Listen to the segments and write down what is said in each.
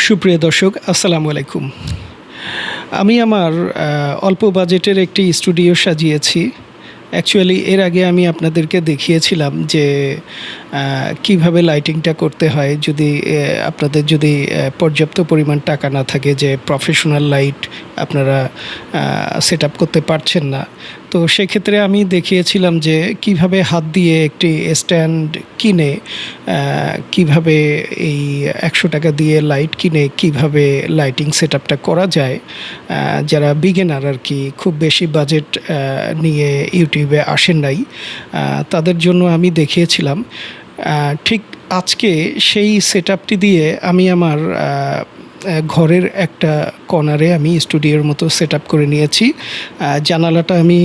সুপ্রিয় দর্শক, আসসালামু আলাইকুম। আমি আমার অল্প বাজেটের একটি স্টুডিও সাজিয়েছি। অ্যাকচুয়ালি এর আগে আমি আপনাদেরকে দেখিয়েছিলাম যে কিভাবে লাইটিংটা করতে হয় যদি আপনাদের পর্যাপ্ত পরিমাণ টাকা না থাকে, যে প্রফেশনাল লাইট আপনারা সেট আপ করতে পারছেন না। তো সেক্ষেত্রে আমি দেখিয়েছিলাম যে কিভাবে হাত দিয়ে একটি স্ট্যান্ড কিনে কিভাবে এই 100 টাকা দিয়ে লাইট কিনে কিভাবে লাইটিং সেট আপটা করা যায়। যারা বিগিনার আর কি, খুব বেশি বাজেট নিয়ে ইউটিউবে আসেন নাই, তাদের জন্য আমি দেখিয়েছিলাম। ঠিক আজকে সেই সেট আপটি দিয়ে আমি আমার ঘরের একটা কর্নারে আমি স্টুডিওর মতো সেট আপ করে নিয়েছি। জানালাটা আমি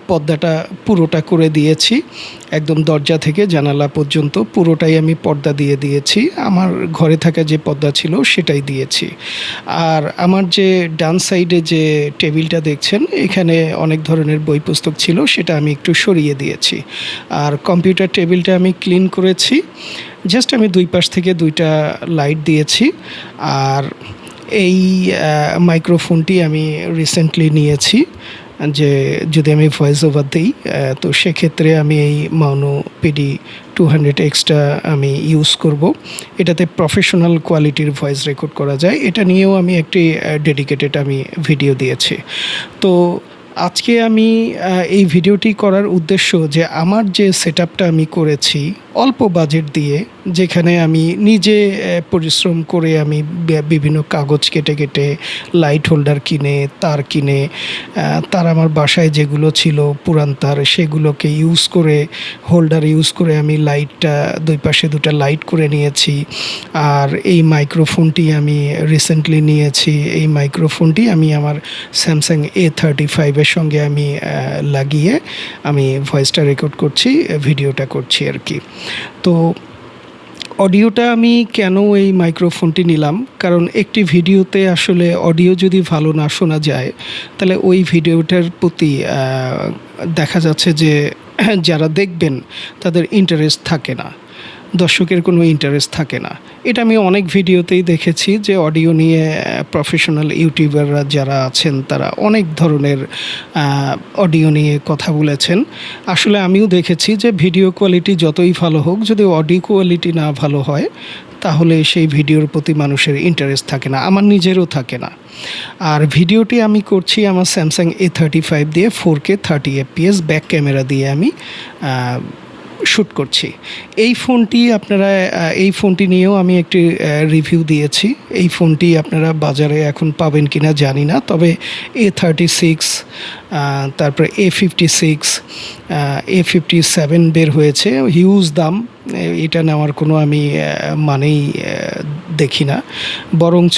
পর্দাটা পুরোটা করে দিয়েছি, একদম দরজা থেকে জানালা পর্যন্ত পুরোটাই আমি পর্দা দিয়ে দিয়েছি। আমার ঘরে থাকা যে পর্দা ছিল সেটাই দিয়েছি। আর আমার যে ডান সাইডে যে টেবিলটা দেখছেন, এখানে অনেক ধরনের বই পুস্তক ছিল, সেটা আমি একটু সরিয়ে দিয়েছি। আর কম্পিউটার টেবিলটা আমি ক্লিন করেছি, জাস্ট আমি দুই পাশ থেকে দুইটা লাইট দিয়েছি। আর এই মাইক্রোফোনটি আমি রিসেন্টলি নিয়েছি, যে যদি আমি ভয়েস ওভার দিই তো সেক্ষেত্রে আমি এই মাউনো পিডি 200Xটা আমি ইউজ করব। এটাতে প্রফেশনাল কোয়ালিটির ভয়েস রেকর্ড করা যায়। এটা নিয়েও আমি একটি ডেডিকেটেড আমি ভিডিও দিয়েছি। তো আজকে আমি এই ভিডিওটি করার উদ্দেশ্য যে আমার যে সেট আপটা আমি করেছি অল্প বাজেট দিয়ে, যেখানে আমি নিজে পরিশ্রম করে আমি বিভিন্ন কাগজ কেটে কেটে লাইট হোল্ডার কিনে তার কিনে তার আমার বাসায় যেগুলো ছিল পুরান তার, সেগুলোকে ইউজ করে হোল্ডার ইউজ করে আমি লাইটটা দুই পাশে দুটা লাইট করে নিয়েছি। আর এই মাইক্রোফোনটি আমি রিসেন্টলি নিয়েছি। এই মাইক্রোফোনটি আমি আমার স্যামসাং A35-এর সঙ্গে আমি লাগিয়ে আমি ভয়েসটা রেকর্ড করছি, ভিডিওটা করছি আর কি। তো অডিওটা আমি কেন এই মাইক্রোফোনটি নিলাম, কারণ একটি ভিডিওতে আসলে অডিও যদি ভালো না শোনা যায় তাহলে ওই ভিডিওটার প্রতি দেখা যাচ্ছে যে যারা দেখবেন তাদের ইন্টারেস্ট থাকে না, দর্শকের কোনো ইন্টারেস্ট থাকে না। এটা আমি অনেক ভিডিওতেই দেখেছি যে অডিও নিয়ে প্রফেশনাল ইউটিউবাররা যারা আছেন তারা অনেক ধরনের অডিও নিয়ে কথা বলেছেন। আসলে আমিও দেখেছি যে ভিডিও কোয়ালিটি যতই ভালো হোক, যদি অডিও কোয়ালিটি না ভালো হয় তাহলে সেই ভিডিওর প্রতি মানুষের ইন্টারেস্ট থাকে না, আমার নিজেরও থাকে না। আর ভিডিওটি আমি করছি আমার স্যামসাং A35 দিয়ে 4K 30fps ব্যাক ক্যামেরা দিয়ে আমি শ্যুট করছি। এই ফোনটি নিয়েও আমি একটি রিভিউ দিয়েছি। এই ফোনটি আপনারা বাজারে এখন পাবেন কিনা জানি না, তবে A36 তারপরে A56 A57 বের হয়েছে, হিউজ দাম। এটা নেওয়ার কোনো আমি মানেই দেখি না। বরঞ্চ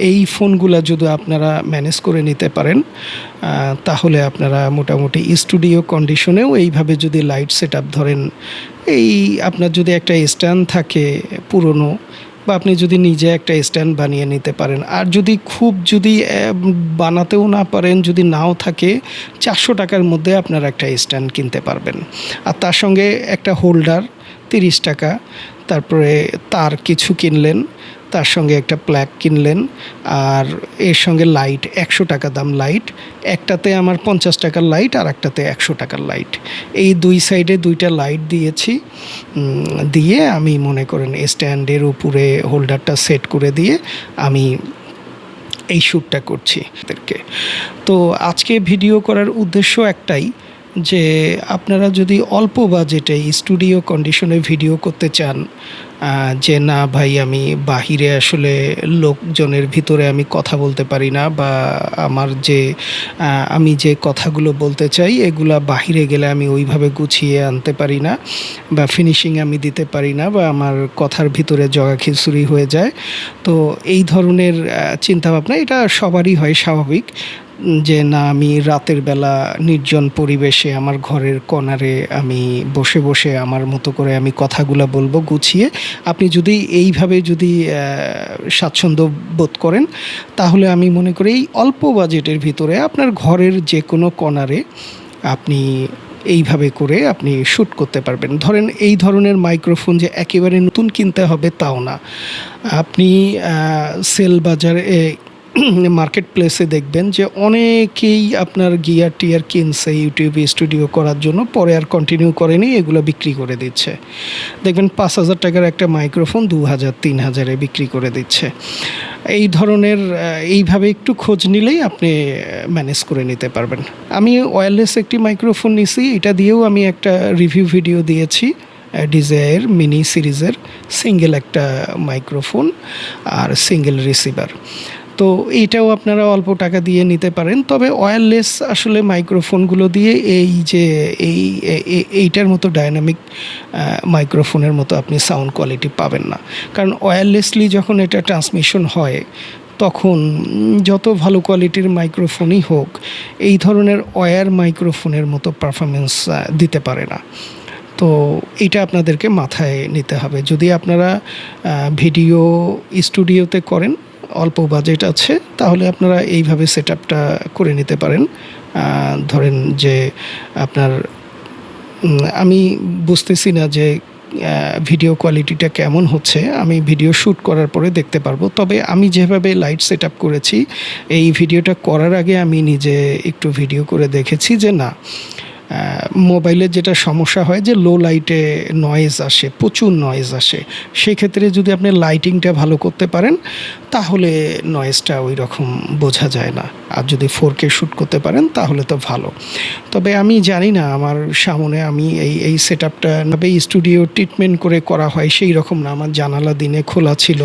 এই ফোনগুলো যদি আপনারা ম্যানেজ করে নিতে পারেন তাহলে আপনারা মোটামুটি স্টুডিও কন্ডিশনেও এইভাবে যদি লাইট সেট আপ ধরেন, আপনার যদি একটা স্ট্যান্ড থাকে পুরনো, বা আপনি যদি নিজে একটা স্ট্যান্ড বানিয়ে নিতে পারেন, আর যদি বানাতেও না পারেন, যদি নাও থাকে, 400 টাকার মধ্যে আপনারা একটা স্ট্যান্ড কিনতে পারবেন। আর তার সঙ্গে একটা হোল্ডার 30 টাকা, তারপরে তার কিছু কিনলেন, তার সঙ্গে একটা প্লাগ কিনলেন, আর এর সঙ্গে লাইট 100 টাকা দাম লাইট। একটাতে আমার 50 টাকার লাইট আর একটাতে 100 টাকার লাইট। এই দুই সাইডে দুইটা লাইট দিয়েছি, দিয়ে আমি মনে করেন স্ট্যান্ডের উপরে হোল্ডারটা সেট করে দিয়ে আমি এই শ্যুটটা করছি তাদেরকে। তো আজকে ভিডিও করার উদ্দেশ্য একটাই, যে আপনারা যদি অল্প বাজেটে স্টুডিও কন্ডিশনে ভিডিও করতে চান, যে না ভাই আমি বাহিরে আসলে লোকজনের ভিতরে আমি কথা বলতে পারি না, বা আমি যে কথাগুলো বলতে চাই এগুলা বাহিরে গেলে আমি ওইভাবে গুছিয়ে আনতে পারি না, বা ফিনিশিং আমি দিতে পারি না, বা আমার কথার ভিতরে জগা খিচুড়ি হয়ে যায়। তো এই ধরনের চিন্তাভাবনা এটা সবারই হয়, স্বাভাবিক, যে না আমি রাতের বেলা নির্জন পরিবেশে আমার ঘরের কর্নারে আমি বসে বসে আমার মতো করে আমি কথাগুলো বলবো গুছিয়ে। আপনি যদি এইভাবে স্বাচ্ছন্দ্য বোধ করেন তাহলে আমি মনে করি এই অল্প বাজেটের ভিতরে আপনার ঘরের যে কোনো কর্নারে আপনি এইভাবে করে আপনি শ্যুট করতে পারবেন। ধরেন এই ধরনের মাইক্রোফোন যে একেবারে নতুন কিনতে হবে তাও না। আপনি সেল বাজারে মার্কেট প্লেসে দেখবেন যে অনেকেই আপনার গিয়ার টিয়ার কিনছে ইউটিউবে স্টুডিও করার জন্য, পরে আর কন্টিনিউ করেনি, এগুলো বিক্রি করে দিচ্ছে। দেখবেন 5,000 টাকার একটা মাইক্রোফোন 2,000-3,000-এ বিক্রি করে দিচ্ছে। এই ধরনের এইভাবে একটু খোঁজ নিলেই আপনি ম্যানেজ করে নিতে পারবেন। আমি ওয়্যারলেস একটি মাইক্রোফোন নিছি, এটা দিয়েও আমি একটা রিভিউ ভিডিও দিয়েছি। ডিজায়ার মিনি সিরিজের সিঙ্গেল একটা মাইক্রোফোন আর সিঙ্গেল রিসিভার। তো এইটাও আপনারা অল্প টাকা দিয়ে নিতে পারেন। তবে ওয়্যারলেস আসলে মাইক্রোফোনগুলো দিয়ে এইটার মতো ডায়নামিক মাইক্রোফোনের মতো আপনি সাউন্ড কোয়ালিটি পাবেন না। কারণ ওয়্যারলেসলি যখন এটা ট্রান্সমিশন হয় তখন যত ভালো কোয়ালিটির মাইক্রোফোনই হোক এই ধরনের ওয়্যার মাইক্রোফোনের মতো পারফরমেন্স দিতে পারে না। তো এটা আপনাদেরকে মাথায় নিতে হবে। যদি আপনারা ভিডিও স্টুডিওতে করেন, অল্প বাজেট আছে, তাহলে আপনারা এইভাবে সেট আপটা করে নিতে পারেন। ধরেন যে আপনার আমি বুঝতেছি না যে ভিডিও কোয়ালিটিটা কেমন হচ্ছে, আমি ভিডিও শ্যুট করার পরে দেখতে পারবো। তবে আমি যেভাবে লাইট সেট আপ করেছি, এই ভিডিওটা করার আগে আমি নিজে একটু ভিডিও করে দেখেছি যে না, মোবাইলের যেটা সমস্যা হয় যে লো লাইটে নয়েজ আসে, প্রচুর নয়েজ আসে। সেক্ষেত্রে যদি আপনি লাইটিংটা ভালো করতে পারেন তাহলে নয়েজটা ওই রকম বোঝা যায় না। আর যদি 4K শ্যুট করতে পারেন তাহলে তো ভালো। তবে আমি জানি না আমার সামনে আমি এই সেট আপটা স্টুডিও ট্রিটমেন্ট করে করা হয় সেই রকম না। আমার জানালা দিনে খোলা ছিল,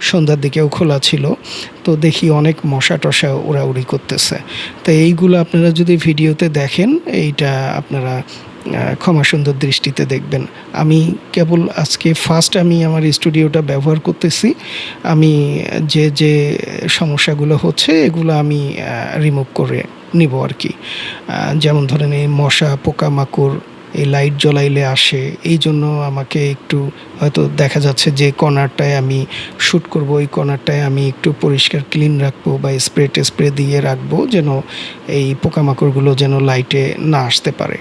সন্ধ্যার দিকেও খোলা ছিল, তো দেখি অনেক মশা টশা উড়াউড়ি করতেছে। তো এইগুলো আপনারা যদি ভিডিওতে দেখেন, এইটা আপনারা ক্ষমা সুন্দর দৃষ্টিতে দেখবেন। আমি কেবল আজকে ফার্স্ট আমি আমার স্টুডিওটা ব্যবহার করতেছি। আমি যে সমস্যাগুলো হচ্ছে এগুলো আমি রিমুভ করে নিব আর কি। যেমন ধরেন এই মশা পোকামাকড় এই লাইট জ্বলাইলে আসে, এই জন্য আমাকে একটু হয়তো দেখা যাচ্ছে যে কর্নারটায় আমি শ্যুট করব, ওই কর্নারটায় আমি একটু পরিষ্কার ক্লিন রাখবো বা স্প্রে দিয়ে রাখবো, যেন এই পোকামাকড়গুলো যেন লাইটে না আসতে পারে।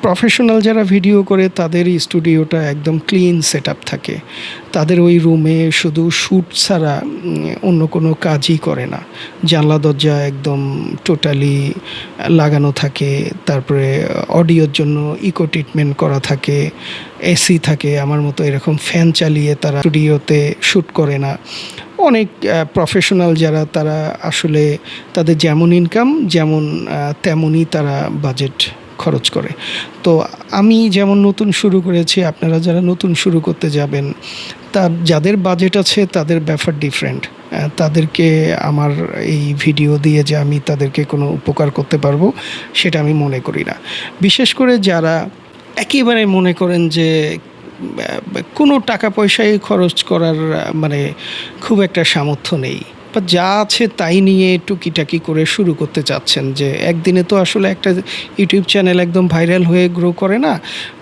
প্রফেশনাল যারা ভিডিও করে তাদের স্টুডিওটা একদম ক্লিন সেট আপ থাকে। তাদের ওই রুমে শুধু শ্যুট ছাড়া অন্য কোনো কাজই করে না। জানলা দরজা একদম টোটালি লাগানো থাকে, তারপরে অডিওর জন্য ইকো ট্রিটমেন্ট করা থাকে, এসি থাকে। আমার মতো এরকম ফ্যান চালিয়ে তারা স্টুডিওতে শ্যুট করে না। অনেক প্রফেশনাল যারা, তারা আসলে তাদের যেমন ইনকাম যেমন তেমনই তারা বাজেট খরচ করে। তো আমি যেমন নতুন শুরু করেছি, আপনারা যারা নতুন শুরু করতে যাবেন, যাদের বাজেট আছে তাদের ব্যাপার ডিফারেন্ট। তাদেরকে আমার এই ভিডিও দিয়ে যে আমি তাদেরকে কোনো উপকার করতে পারবো সেটা আমি মনে করি না। বিশেষ করে যারা একেবারে মনে করেন যে কোনো টাকা পয়সায় খরচ করার মানে খুব একটা সামর্থ্য নেই, বা যা আছে তাই নিয়ে টুকিটাকি করে শুরু করতে চাচ্ছেন, যে একদিনে তো আসলে একটা ইউটিউব চ্যানেল একদম ভাইরাল হয়ে গ্রো করে না,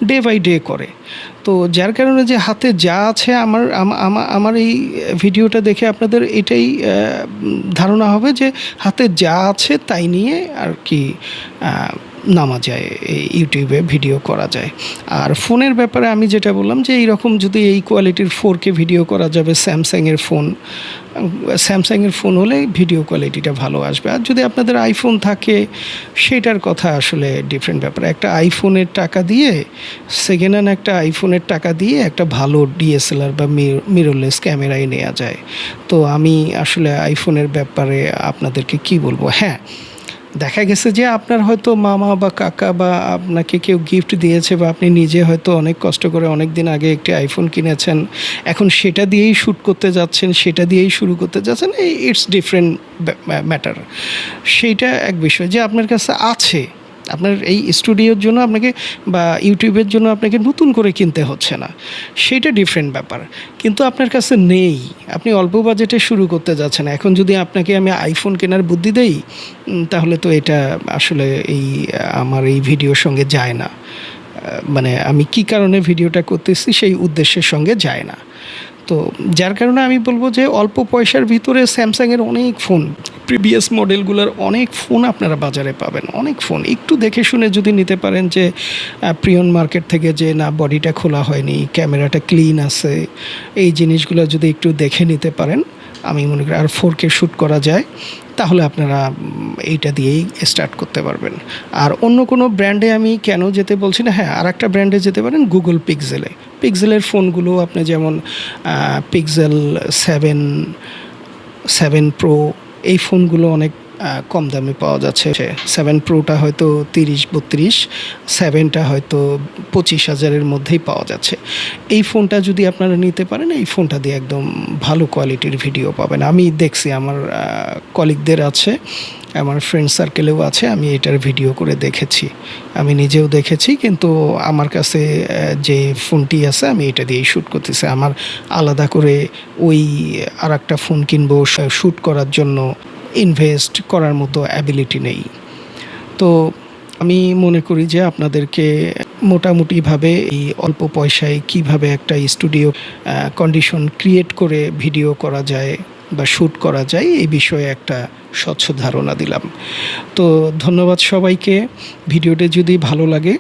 ডে বাই ডে করে। তো যার কারণে যে হাতে যা আছে, আমার এই ভিডিওটা দেখে আপনাদের এটাই ধারণা হবে যে হাতে যা আছে তাই নিয়ে আর কি নামা যায়, এই ইউটিউবে ভিডিও করা যায়। আর ফোনের ব্যাপারে আমি যেটা বললাম যে এইরকম যদি এই কোয়ালিটির 4K ভিডিও করা যাবে, স্যামসাংয়ের ফোন হলে ভিডিও কোয়ালিটিটা ভালো আসবে। আর যদি আপনাদের আইফোন থাকে সেটার কথা আসলে ডিফারেন্ট ব্যাপার। একটা আইফোনের টাকা দিয়ে, সেকেন্ড হ্যান্ড একটা আইফোনের টাকা দিয়ে একটা ভালো ডিএসএলআর বা মিররলেস ক্যামেরাই নেওয়া যায়। তো আমি আসলে আইফোনের ব্যাপারে আপনাদেরকে কি বলবো, হ্যাঁ, দেখা গেছে যে আপনার হয়তো মামা বা কাকা বা আপনাকে কেউ গিফট দিয়েছে, বা আপনি নিজে হয়তো অনেক কষ্ট করে অনেক দিন আগে একটি আইফোন কিনেছেন, এখন সেটা দিয়েই শ্যুট করতে যাচ্ছেন, সেটা দিয়েই শুরু করতে যাচ্ছেন, ইটস ডিফারেন্ট ম্যাটার। সেইটা এক বিষয় যে আপনার কাছে আছে, আপনার এই স্টুডিওর জন্য আপনাকে বা ইউটিউবের জন্য আপনাকে নতুন করে কিনতে হচ্ছে না, সেইটা ডিফারেন্ট ব্যাপার। কিন্তু আপনার কাছে নেই, আপনি অল্প বাজেটে শুরু করতে যাচ্ছেন। এখন যদি আপনাকে আমি আইফোন কেনার বুদ্ধি দেই, তাহলে তো এটা আসলে আমার এই ভিডিওর সঙ্গে যায় না। মানে আমি কি কারণে ভিডিওটা করতেছি সেই উদ্দেশ্যের সঙ্গে যায় না। তো যার কারণে আমি বলবো যে অল্প পয়সার ভিতরে স্যামসাংয়ের অনেক ফোন প্রিভিয়াস মডেলগুলোর অনেক ফোন আপনারা বাজারে পাবেন, অনেক ফোন একটু দেখে শুনে যদি নিতে পারেন যে প্রিয়ন মার্কেট থেকে যে না বডিটা খোলা হয়নি, ক্যামেরাটা ক্লিন আছে, এই জিনিসগুলো যদি একটু দেখে নিতে পারেন, আমি মনে করি আর 4K শ্যুট করা যায়, তাহলে আপনারা এইটা দিয়েই স্টার্ট করতে পারবেন। আর অন্য কোনো ব্র্যান্ডে আমি কেন যেতে বলছি না, হ্যাঁ আর একটা ব্র্যান্ডে যেতে পারেন গুগল পিক্সেলে। পিক্সেলের ফোনগুলো আপনি যেমন পিক্সেল 7 প্রো, এই ফোনগুলো অনেক কম দামে পাওয়া যাচ্ছে। 7 প্রোটা হয়তো 30-32, 7টা হয়তো 25,000-এর মধ্যেই পাওয়া যাচ্ছে। এই ফোনটা যদি আপনারা নিতে পারেন, এই ফোনটা দিয়ে একদম ভালো কোয়ালিটির ভিডিও পাবেন। আমি দেখছি, আমার কলিগদের আছে, আমার ফ্রেন্ড সার্কেলেও আছে, আমি এটার ভিডিও করে দেখেছি, আমি নিজেও দেখেছি। কিন্তু আমার কাছে যে ফোনটি আছে আমি এটা দিয়েই শ্যুট করতেছি। আমার আলাদা করে ওই আর একটা ফোন কিনবো শ্যুট করার জন্য, ইনভেস্ট করার মতো অ্যাবিলিটি নেই। তো আমি মনে করি যে আপনাদেরকে মোটামুটিভাবে এই অল্প পয়সায় কিভাবে একটা স্টুডিও কন্ডিশন ক্রিয়েট করে ভিডিও করা যায় বা শ্যুট করা যায়, এই বিষয়ে একটা স্বচ্ছ ধারণা দিলাম। তো ধন্যবাদ সবাইকে। ভিডিওটা যদি ভালো লাগে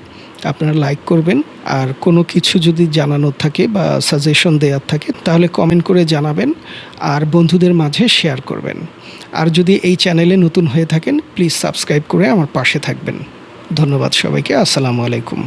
আপনারা লাইক করবেন, আর কোনো কিছু যদি জানানোর থাকে বা সাজেশন দেওয়ার থাকে তাহলে কমেন্ট করে জানাবেন, আর বন্ধুদের মাঝে শেয়ার করবেন। আর যদি এই চ্যানেলে নতুন হয়ে থাকেন প্লিজ সাবস্ক্রাইব করে আমার পাশে থাকবেন। ধন্যবাদ সবাইকে। আসসালামু আলাইকুম।